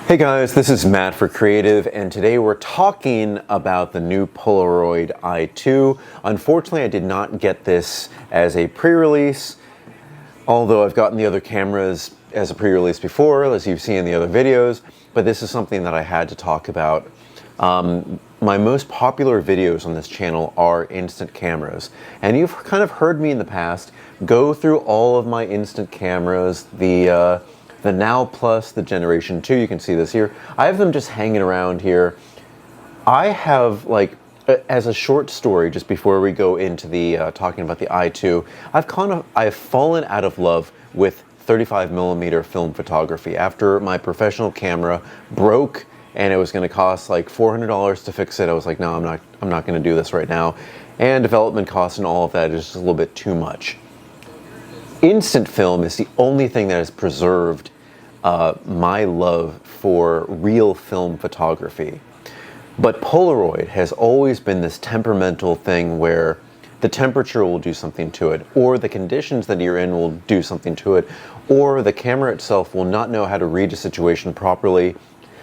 Hey guys, this is Matt for Creative, and today we're talking about the new Polaroid i2. Unfortunately, I did not get this as a pre-release, although I've gotten the other cameras as a pre-release before, as you've seen in the other videos, but this is something that I had to talk about. My most popular videos on this channel are instant cameras, and you've kind of heard me in the past go through all of my instant cameras, the Now Plus, the Generation 2, you can see this here. I have them just hanging around here. I have, like, as a short story, just before we go into the talking about the i2, I've fallen out of love with 35mm film photography. After my professional camera broke and it was going to cost like $400 to fix it, I was like, no, I'm not going to do this right now. And development costs and all of that is just a little bit too much. Instant film is the only thing that has preserved my love for real film photography. But Polaroid has always been this temperamental thing where the temperature will do something to it, or the conditions that you're in will do something to it, or the camera itself will not know how to read a situation properly.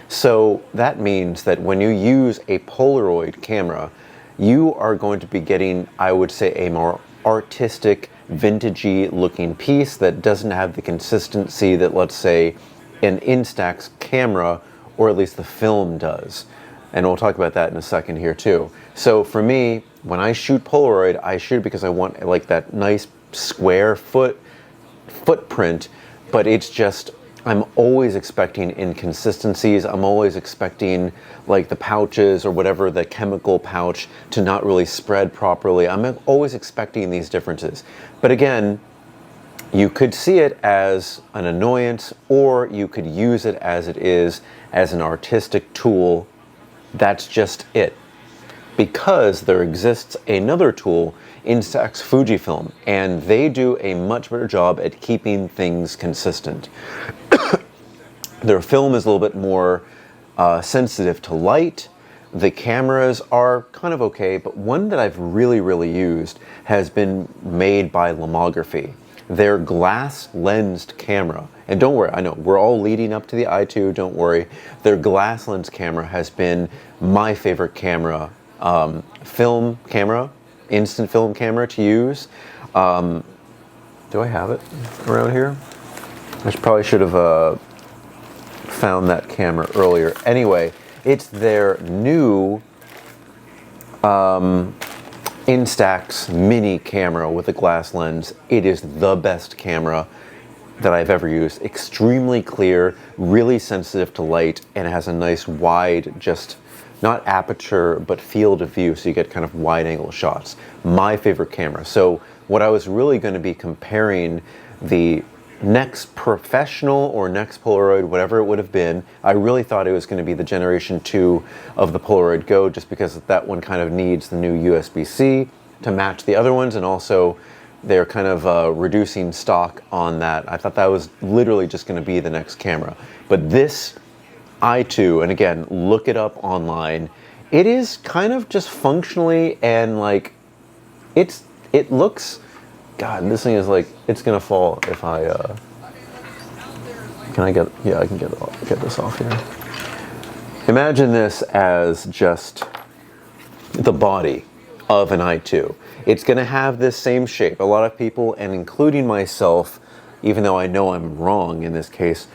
So that means that when you use a Polaroid camera, you are going to be getting, I would say, a more artistic, vintagey looking piece that doesn't have the consistency that, let's say, an Instax camera, or at least the film, does. And we'll talk about that in a second here too. So for me, when I shoot Polaroid, I shoot because I want like that nice square footprint, but it's just, I'm always expecting inconsistencies. I'm always expecting like the pouches or whatever, the chemical pouch, to not really spread properly. I'm always expecting these differences. But again, you could see it as an annoyance, or you could use it as it is, as an artistic tool. That's just it. Because there exists another tool, Instax Fujifilm, and they do a much better job at keeping things consistent. Their film is a little bit more sensitive to light. The cameras are kind of okay, but one that I've really used has been made by Lomography. Their glass lensed camera, and don't worry, I know we're all leading up to the i2, don't worry. Their glass lens camera has been my favorite camera, film camera, instant film camera to use. Do I have it around here? Probably should have found that camera earlier. Anyway, it's their new Instax mini camera with a glass lens. It is the best camera that I've ever used. Extremely clear, really sensitive to light, and it has a nice wide, just not aperture, but field of view, so you get kind of wide angle shots. My favorite camera. So what I was really going to be comparing the next professional or next Polaroid, whatever it would have been, I really thought it was going to be the Generation 2 of the Polaroid Go, just because that one kind of needs the new USB-C to match the other ones, and also they're kind of reducing stock on that. I thought that was literally just going to be the next camera. But this i2, and again, look it up online, it is kind of just functionally, and like, it looks, God, this thing is like, it's gonna fall if I, can I get, yeah, I can get this off here. Imagine this as just the body of an i2. It's gonna have this same shape. A lot of people, and including myself, even though I know I'm wrong in this case,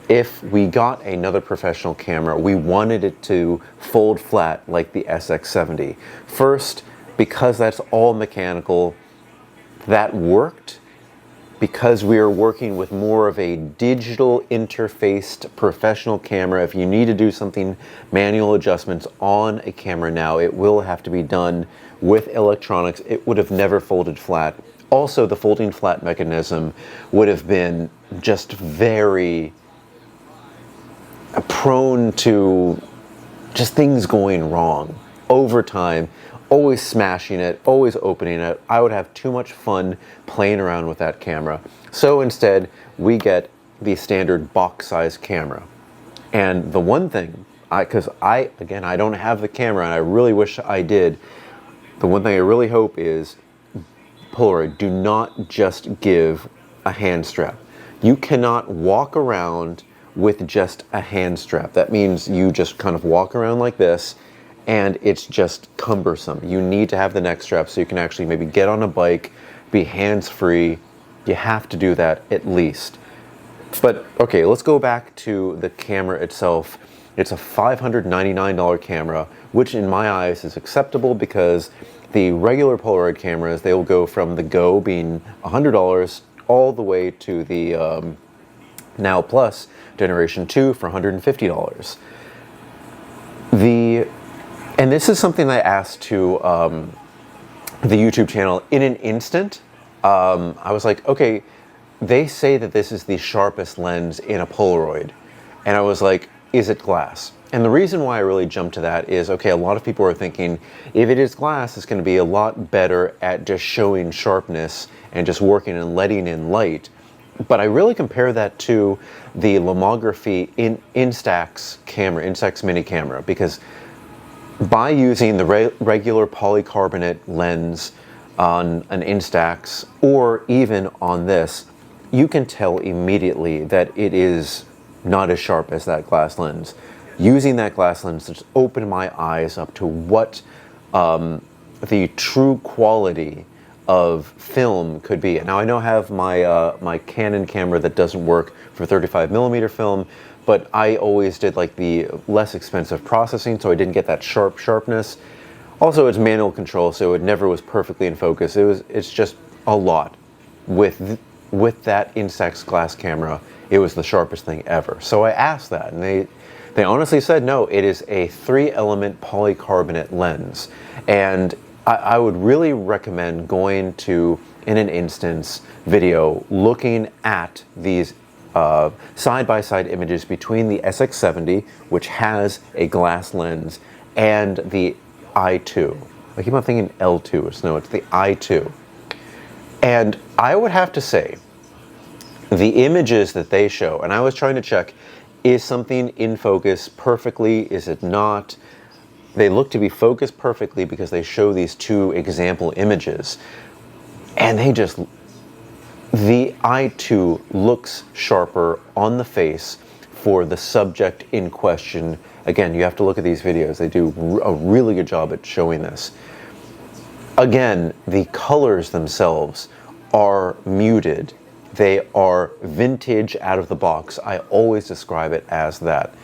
if we got another professional camera, we wanted it to fold flat like the SX70. First, because that's all mechanical, that worked. Because we are working with more of a digital interfaced professional camera, if you need to do something, manual adjustments on a camera now, it will have to be done with electronics. It would have never folded flat. Also, the folding flat mechanism would have been just very prone to just things going wrong over time. Always smashing it, always opening it. I would have too much fun playing around with that camera. So instead, we get the standard box size camera. And the one thing, because I don't have the camera, and I really wish I did, the one thing I really hope is Polaroid, do not just give a hand strap. You cannot walk around with just a hand strap. That means you just kind of walk around like this, and it's just cumbersome. You need to have the neck strap so you can actually maybe get on a bike, be hands-free. You have to do that at least. But okay, let's go back to the camera itself. It's a $599 camera, which in my eyes is acceptable because the regular Polaroid cameras, they will go from the Go being $100 all the way to the Now Plus Generation 2 for $150. And this is something I asked to the YouTube channel in an instant. I was like, okay, they say that this is the sharpest lens in a Polaroid. And I was like, is it glass? And the reason why I really jumped to that is, okay, a lot of people are thinking, if it is glass, it's going to be a lot better at just showing sharpness and just working and letting in light. But I really compare that to the Lomography Instax camera, Instax mini camera, because by using the regular polycarbonate lens on an Instax or even on this, you can tell immediately that it is not as sharp as that glass lens. Using that glass lens just opened my eyes up to what the true quality of film could be. Now I know I have my my Canon camera that doesn't work for 35mm film, but I always did like the less expensive processing, so I didn't get that sharpness. Also, it's manual control, so it never was perfectly in focus. It's just a lot. With that Instax glass camera, it was the sharpest thing ever. So I asked that, and they honestly said no. It is a 3-element polycarbonate lens, and I would really recommend going to, in an instance, video, looking at these side-by-side images between the SX70, which has a glass lens, and the i2. I keep on thinking L2, no, it's the i2. And I would have to say, the images that they show, and I was trying to check, is something in focus perfectly? Is it not? They look to be focused perfectly because they show these 2 example images. And the i2 looks sharper on the face for the subject in question. Again, you have to look at these videos. They do a really good job at showing this. Again, the colors themselves are muted. They are vintage out of the box. I always describe it as that.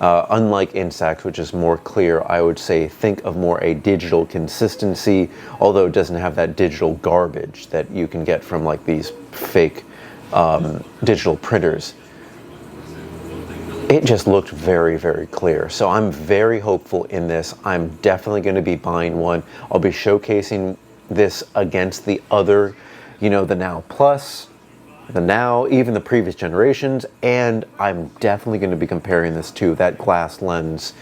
Unlike Instax, which is more clear, I would say think of more a digital consistency, although it doesn't have that digital garbage that you can get from like these fake digital printers. It just looked very, very clear. So I'm very hopeful in this. I'm definitely going to be buying one. I'll be showcasing this against the other, you know, the Now Plus, the Now, even the previous generations, and I'm definitely going to be comparing this to that glass lens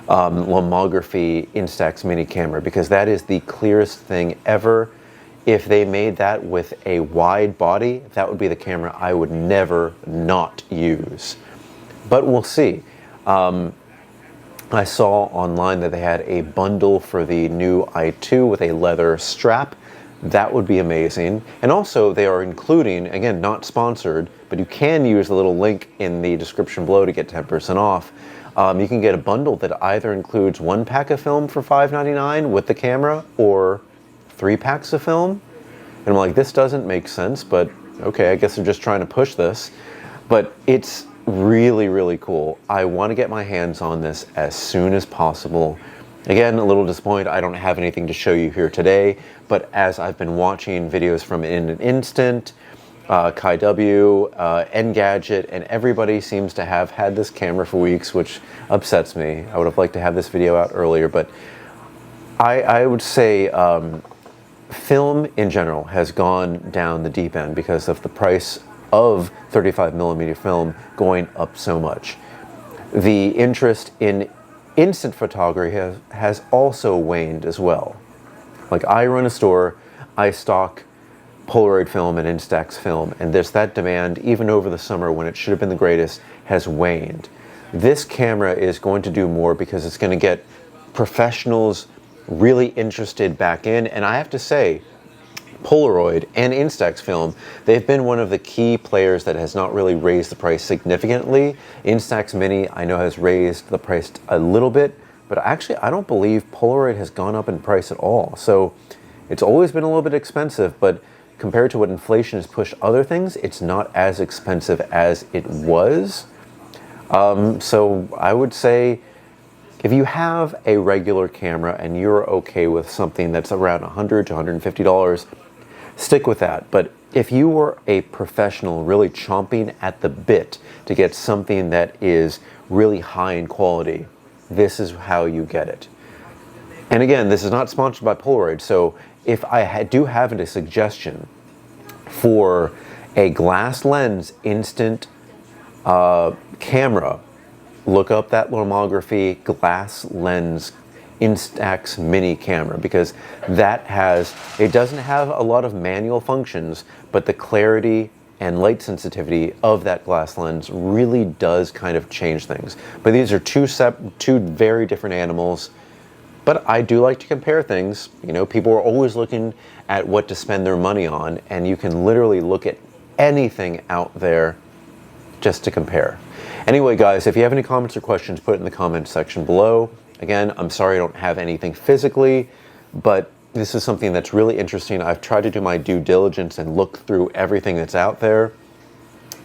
Lomography Instax mini camera, because that is the clearest thing ever. If they made that with a wide body, that would be the camera I would never not use. But we'll see. I saw online that they had a bundle for the new i2 with a leather strap. That would be amazing. And also they are including, again, not sponsored, but you can use the little link in the description below to get 10% off. You can get a bundle that either includes 1 pack of film for $5.99 with the camera or 3 packs of film. And I'm like, this doesn't make sense, but okay, I guess they're just trying to push this. But it's really, really cool. I want to get my hands on this as soon as possible. Again, a little disappointed I don't have anything to show you here today, but as I've been watching videos from In an Instant, Kai W, Engadget, and everybody seems to have had this camera for weeks, which upsets me. I would have liked to have this video out earlier, but I would say film in general has gone down the deep end because of the price of 35mm film going up so much. The interest in instant photography has also waned as well. Like, I run a store, I stock Polaroid film and Instax film, and that demand, even over the summer when it should have been the greatest, has waned. This camera is going to do more because it's going to get professionals really interested back in, and I have to say, Polaroid and Instax film, they've been one of the key players that has not really raised the price significantly. Instax Mini, I know, has raised the price a little bit, but actually I don't believe Polaroid has gone up in price at all. So it's always been a little bit expensive, but compared to what inflation has pushed other things, it's not as expensive as it was. So I would say, if you have a regular camera and you're okay with something that's around $100 to $150, stick with that. But if you were a professional really chomping at the bit to get something that is really high in quality, this is how you get it. And again, this is not sponsored by Polaroid, so if I do have a suggestion for a glass lens instant camera, look up that Lomography glass lens Instax Mini camera, because it doesn't have a lot of manual functions, but the clarity and light sensitivity of that glass lens really does kind of change things. But these are two very different animals. But I do like to compare things. You know, people are always looking at what to spend their money on, and you can literally look at anything out there just to compare. Anyway, guys, if you have any comments or questions, put it in the comments section below. Again, I'm sorry I don't have anything physically, but this is something that's really interesting. I've tried to do my due diligence and look through everything that's out there,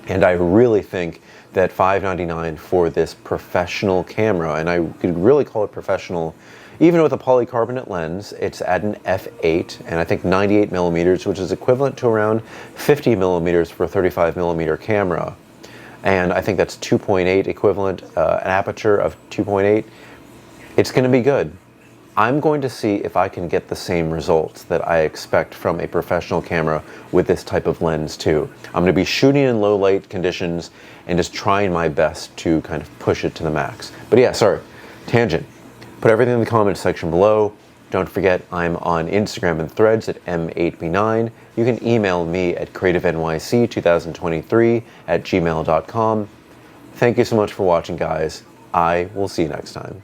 and I really think that $599 for this professional camera, and I could really call it professional, even with a polycarbonate lens. It's at an f8, and I think 98 millimeters, which is equivalent to around 50 millimeters for a 35 millimeter camera. And I think that's 2.8 equivalent, an aperture of 2.8. It's going to be good. I'm going to see if I can get the same results that I expect from a professional camera with this type of lens too. I'm going to be shooting in low light conditions and just trying my best to kind of push it to the max. But yeah, sorry, tangent. Put everything in the comments section below. Don't forget, I'm on Instagram and Threads at M8B9. You can email me at creativenyc2023@gmail.com. Thank you so much for watching, guys. I will see you next time.